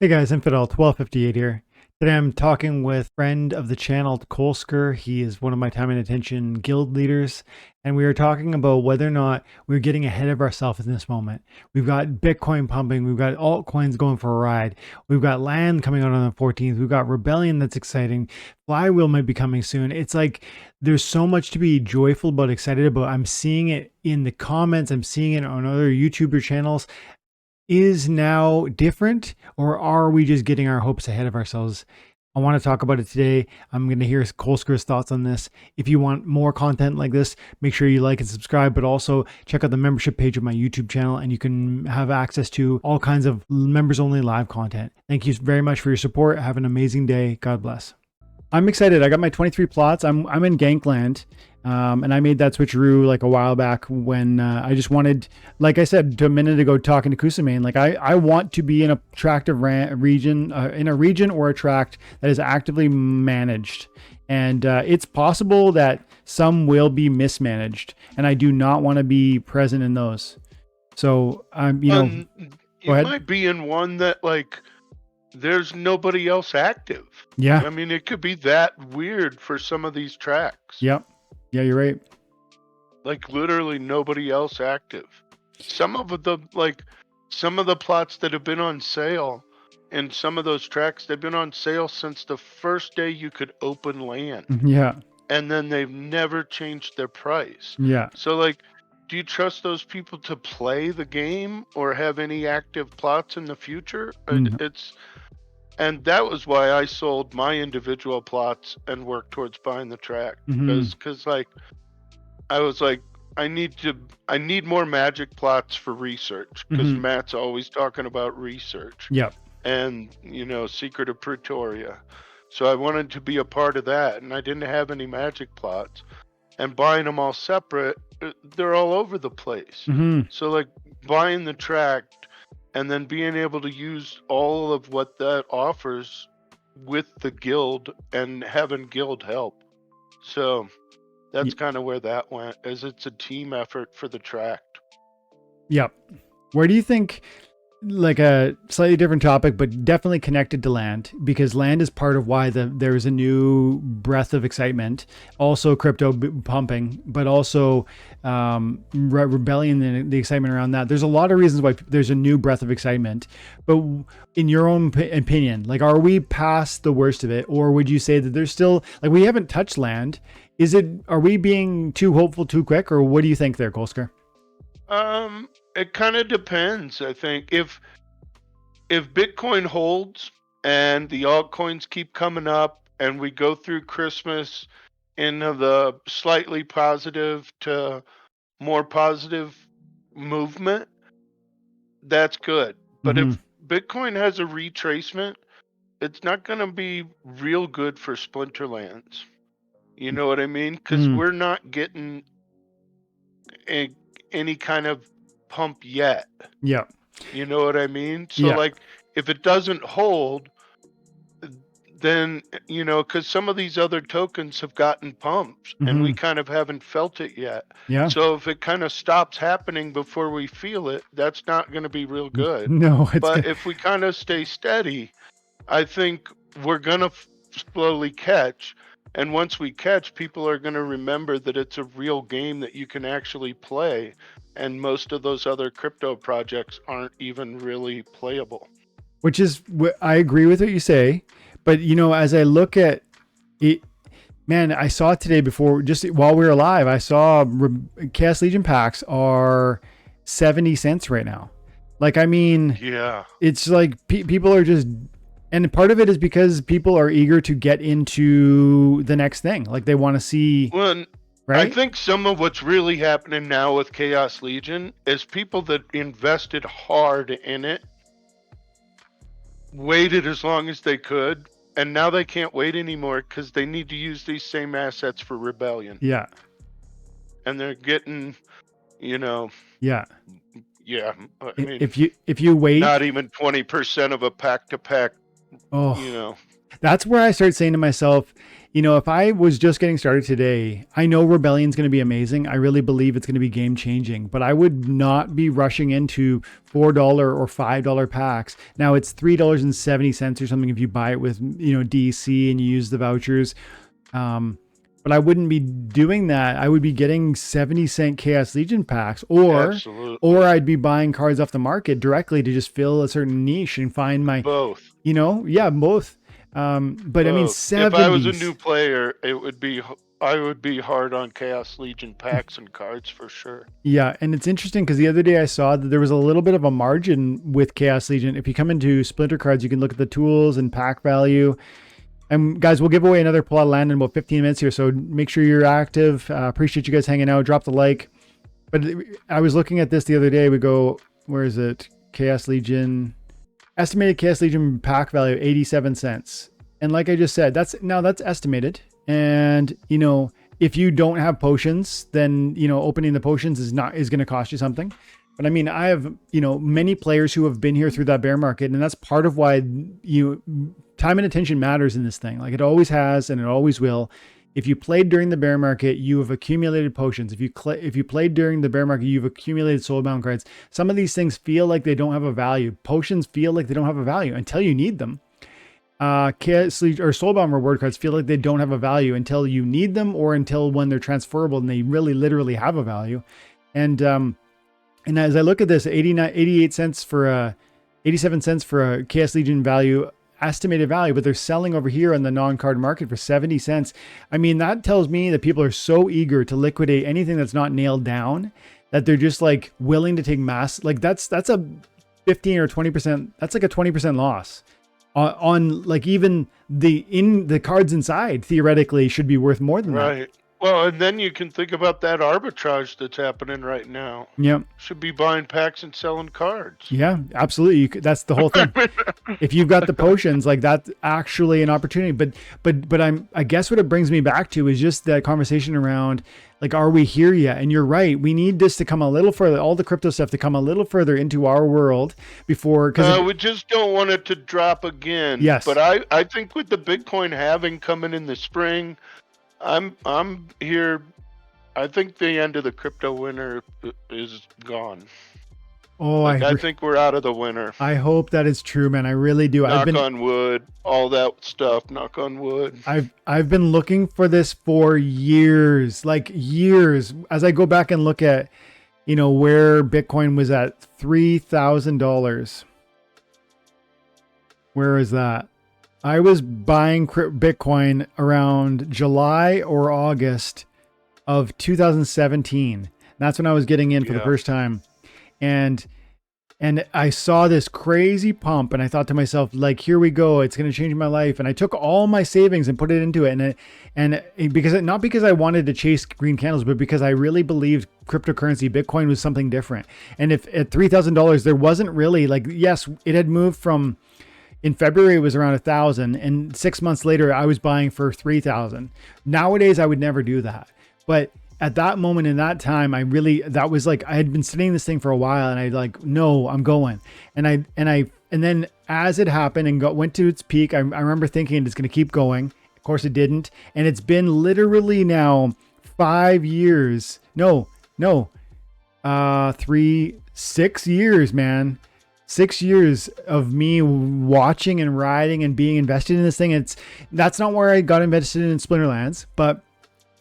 Hey guys, Infidel 1258 here. Today I'm talking with friend of the channel, Colskr. He is one of my time and attention guild leaders, and we are talking about whether or not we're getting ahead of ourselves in this moment. We've got Bitcoin pumping, we've got altcoins going for a ride, we've got land coming out on the 14th, we've got Rebellion that's exciting, Flywheel might be coming soon. It's like there's so much to be joyful about, excited about. I'm seeing it in the comments, I'm seeing it on other YouTuber channels. Is now different, or are we just getting our hopes ahead of ourselves? I want to talk about it today. I'm going to hear Colskr's thoughts on this. If you want more content like this, make sure you like and subscribe, but also check out the membership page of my YouTube channel, and you can have access to all kinds of members only live content. Thank you very much for your support. Have an amazing day. God bless. I'm excited. I got my 23 plots. I'm in Gankland, and I made that switcheroo like a while back when I just wanted, like I said a minute ago talking to Kusame, like I want to be in a tract of region, in a region or a tract that is actively managed. And it's possible that some will be mismanaged, and I do not want to be present in those. So I'm, go ahead. Might be in one that like there's nobody else active. Yeah. I mean, it could be that weird for some of these tracks. Yep. Yeah, you're right. Like literally nobody else active. Some of the plots that have been on sale and some of those tracks, they've been on sale since the first day you could open land. Yeah. And then they've never changed their price. Yeah. So like, do you trust those people to play the game or have any active plots in the future? And that was why I sold my individual plots and worked towards buying the tract. Because like, I was like, I need more magic plots for research, because Matt's always talking about research. Yep. And, Secret of Pretoria. So I wanted to be a part of that, and I didn't have any magic plots. And buying them all separate, they're all over the place. So like buying the tract and then being able to use all of what that offers with the guild and having guild help. So that's kind of where that went, as it's a team effort for the tract. Yep. Where do you think, like a slightly different topic, but definitely connected to land, because land is part of why there's a new breath of excitement, also crypto pumping, but also Rebellion and the excitement around that. There's a lot of reasons why there's a new breath of excitement, but in your own opinion, like, are we past the worst of it, or would you say that there's still, like, we haven't touched land? Are we being too hopeful too quick, or what do you think there, Colskr? It kind of depends. I think if Bitcoin holds and the altcoins keep coming up and we go through Christmas in the slightly positive to more positive movement, that's good. But if Bitcoin has a retracement, it's not going to be real good for Splinterlands. You know what I mean? Because we're not getting any kind of pump yet. Yeah. You know what I mean? So like, if it doesn't hold, then, because some of these other tokens have gotten pumps and we kind of haven't felt it yet. Yeah. So if it kind of stops happening before we feel it, that's not going to be real good. No. But if we kind of stay steady, I think we're going to slowly catch. And once we catch, people are going to remember that it's a real game that you can actually play. And most of those other crypto projects aren't even really playable. Which is, I agree with what you say. But, as I look at it, man, I saw today before, just while we were live, I saw Chaos Legion packs are 70 cents right now. Like, I mean, yeah, it's like people are just, and part of it is because people are eager to get into the next thing. Like, they want to see. Well, right? I think some of what's really happening now with Chaos Legion is people that invested hard in it waited as long as they could, and now they can't wait anymore because they need to use these same assets for Rebellion. Yeah. And they're getting, Yeah. I mean, if you wait, not even 20% of a pack to pack. Oh, that's where I start saying to myself, you know, if I was just getting started today, I know Rebellion's going to be amazing. I really believe it's going to be game changing, but I would not be rushing into $4 or $5 packs. Now it's $3.70 or something if you buy it with, you know, DC and you use the vouchers. But I wouldn't be doing that. I would be getting 70-cent Chaos Legion packs, or I'd be buying cards off the market directly to just fill a certain niche and find my both. You know, yeah, both. But I mean, 70s. If I was a new player, I would be hard on Chaos Legion packs and cards for sure. Yeah, and it's interesting because the other day I saw that there was a little bit of a margin with Chaos Legion. If you come into Splinter cards, you can look at the tools and pack value. And guys, we'll give away another plot of land in about 15 minutes here, so make sure you're active. Appreciate you guys hanging out. Drop the like. But I was looking at this the other day. We go, where is it? Chaos Legion. Estimated Chaos Legion pack value 87 cents. And like I just said, that's estimated. And you know, if you don't have potions, then you know, opening the potions is going to cost you something. But I mean, I have, you know, many players who have been here through that bear market, and that's part of why time and attention matters in this thing. Like it always has and it always will. If you played during the bear market, you have accumulated potions. If you played during the bear market, you've accumulated soulbound cards. Some of these things feel like they don't have a value. Potions feel like they don't have a value until you need them. Chaos or soulbound reward cards feel like they don't have a value until you need them, or until when they're transferable and they really literally have a value. And as I look at this, 88 cents for 87 cents for a Chaos Legion value, estimated value, but they're selling over here on the non-card market for 70 cents. I mean, that tells me that people are so eager to liquidate anything that's not nailed down that they're just like willing to take mass. Like that's a 15 or 20%. That's like a 20% loss on like even the cards inside theoretically should be worth more than that. Right. Well, and then you can think about that arbitrage that's happening right now. Yeah. Should be buying packs and selling cards. Yeah, absolutely. That's the whole thing. If you've got the potions, like that's actually an opportunity. But I guess what it brings me back to is just that conversation around like, are we here yet? And you're right. We need this to come a little further, all the crypto stuff to come a little further into our world before. We just don't want it to drop again. Yes. But I think with the Bitcoin halving coming in the spring, I'm here. I think the end of the crypto winter is gone. Oh, I think we're out of the winter. I hope that is true, man. I really do. Knock on wood, all that stuff. Knock on wood. I've been looking for this for years, like years. As I go back and look at, you know, where Bitcoin was at $3,000. Where is that? I was buying Bitcoin around July or August of 2017. That's when I was getting in for the first time. And I saw this crazy pump and I thought to myself, like, here we go. It's going to change my life. And I took all my savings and put it into it. And not because I wanted to chase green candles, but because I really believed cryptocurrency, Bitcoin was something different. And if at $3,000, there wasn't really like, yes, it had moved from, in February, it was around 1,000, and 6 months later, I was buying for 3,000. Nowadays, I would never do that. But at that moment in that time, that was like, I had been studying this thing for a while, and I like, no, I'm going. And then as it happened and went to its peak, I remember thinking it's going to keep going. Of course, it didn't. And it's been literally now 5 years. No, 6 years, man. 6 years of me watching and riding and being invested in this thing. That's not where I got invested in Splinterlands, but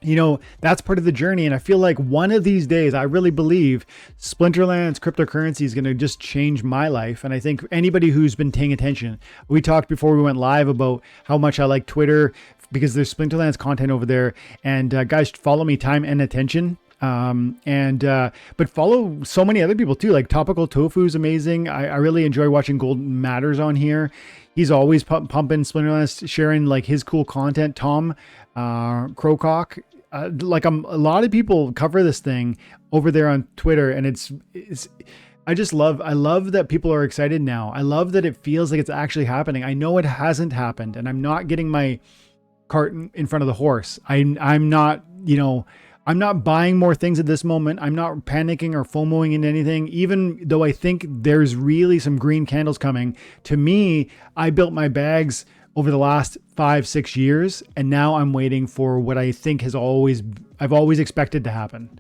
you know, that's part of the journey. And I feel like one of these days, I really believe Splinterlands cryptocurrency is going to just change my life. And I think anybody who's been paying attention, we talked before we went live about how much I like Twitter because there's Splinterlands content over there. And guys, follow me, Time and Attention. But follow so many other people too, like Topical Tofu is amazing. I really enjoy watching Gold Matters on here. He's always pumping Splinterlands, sharing like his cool content. Tom Krocock, like a lot of people cover this thing over there on Twitter, and I love that people are excited now. I love that it feels like it's actually happening. I know it hasn't happened, and I'm not getting my cart in front of the horse. I'm not, you know, I'm not buying more things at this moment. I'm not panicking or FOMOing into anything, even though I think there's really some green candles coming. To me, I built my bags over the last 5-6 years. And now I'm waiting for what I think I've always expected to happen.